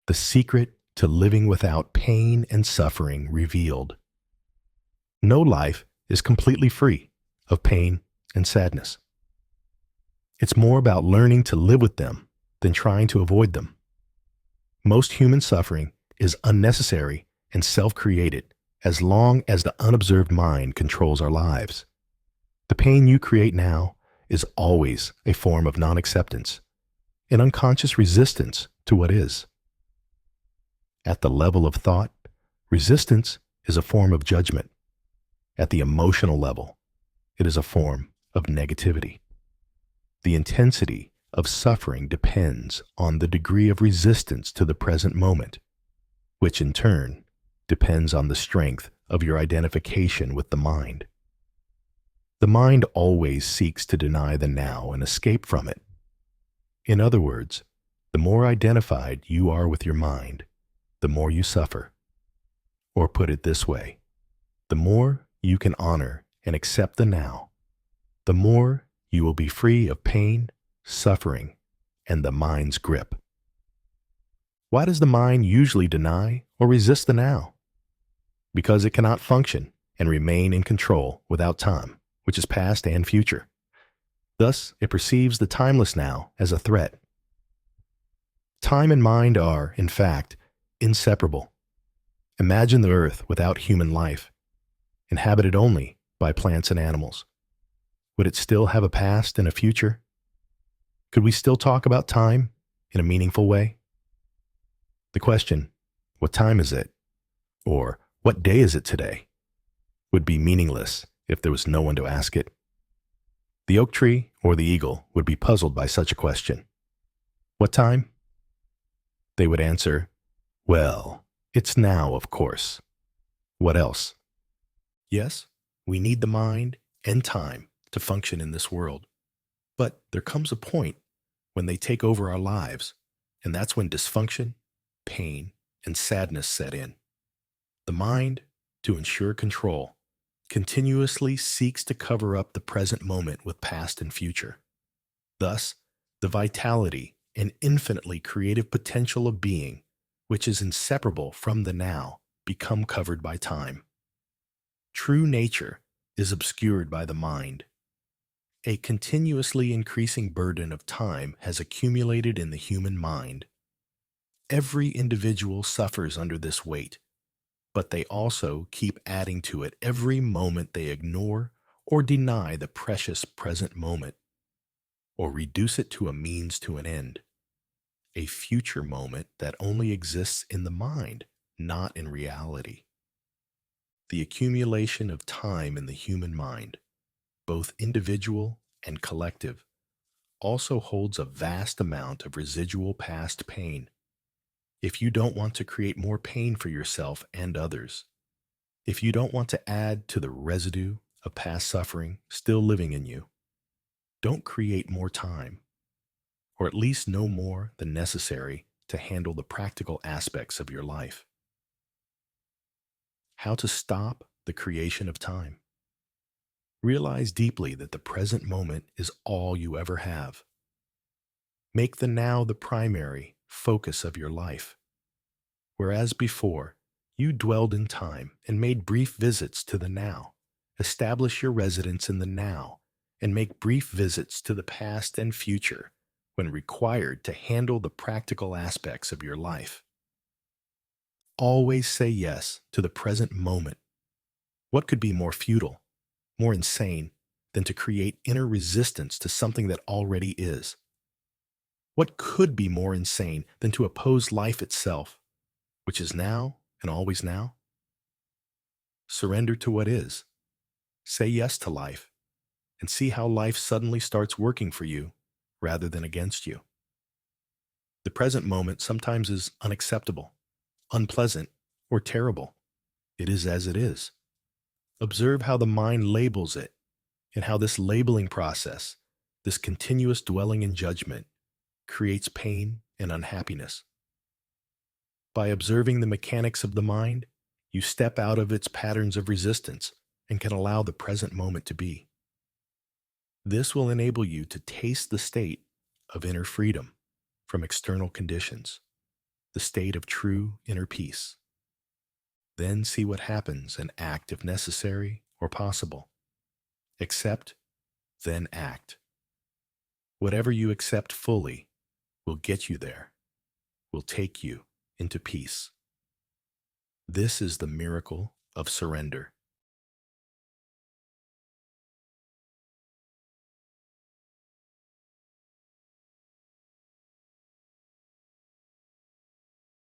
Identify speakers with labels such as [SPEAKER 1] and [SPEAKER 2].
[SPEAKER 1] the secret to living without pain and suffering revealed. No life is completely free of pain and sadness. It's more about learning to live with them than trying to avoid them. Most human suffering is unnecessary and self-created as long as the unobserved mind controls our lives. The pain you create now is always a form of non-acceptance, an unconscious resistance to what is. At the level of thought, resistance is a form of judgment. At the emotional level, it is a form of negativity. The intensity of suffering depends on the degree of resistance to the present moment, which in turn depends on the strength of your identification with the mind. The mind always seeks to deny the now and escape from it. In other words, the more identified you are with your mind, the more you suffer. Or put it this way, the more you can honor and accept the now, the more you will be free of pain, suffering, and the mind's grip. Why does the mind usually deny or resist the now? Because it cannot function and remain in control without time, which is past and future. Thus, it perceives the timeless now as a threat. Time and mind are, in fact, inseparable. Imagine the earth without human life, inhabited only by plants and animals. Would it still have a past and a future? Could we still talk about time in a meaningful way? The question, what time is it? Or what day is it today? Would be meaningless if there was no one to ask it. The oak tree or the eagle would be puzzled by such a question. What time? They would answer, well, it's now, of course. What else? Yes, we need the mind and time to function in this world. But there comes a point when they take over our lives, and that's when dysfunction, pain, and sadness set in. The mind, to ensure control, continuously seeks to cover up the present moment with past and future. Thus, the vitality and infinitely creative potential of being, which is inseparable from the now, become covered by time. True nature is obscured by the mind. A continuously increasing burden of time has accumulated in the human mind. Every individual suffers under this weight, but they also keep adding to it every moment they ignore or deny the precious present moment, or reduce it to a means to an end, a future moment that only exists in the mind, not in reality. The accumulation of time in the human mind, both individual and collective, also holds a vast amount of residual past pain. If you don't want to create more pain for yourself and others, if you don't want to add to the residue of past suffering still living in you, don't create more time, or at least no more than necessary to handle the practical aspects of your life. How to stop the creation of time. Realize deeply that the present moment is all you ever have. Make the now the primary focus of your life. Whereas before, you dwelled in time and made brief visits to the now, establish your residence in the now, and make brief visits to the past and future when required to handle the practical aspects of your life. Always say yes to the present moment. What could be more futile, more insane, than to create inner resistance to something that already is? What could be more insane than to oppose life itself, which is now and always now? Surrender to what is. Say yes to life, and see how life suddenly starts working for you rather than against you. The present moment sometimes is unacceptable, unpleasant, or terrible. It is as it is. Observe how the mind labels it, and how this labeling process, this continuous dwelling in judgment, creates pain and unhappiness. By observing the mechanics of the mind, you step out of its patterns of resistance and can allow the present moment to be. This will enable you to taste the state of inner freedom from external conditions. the state of true inner peace. Then see what happens and act if necessary or possible. Accept, then act. Whatever you accept fully will get you there, will take you into peace. This is the miracle of surrender.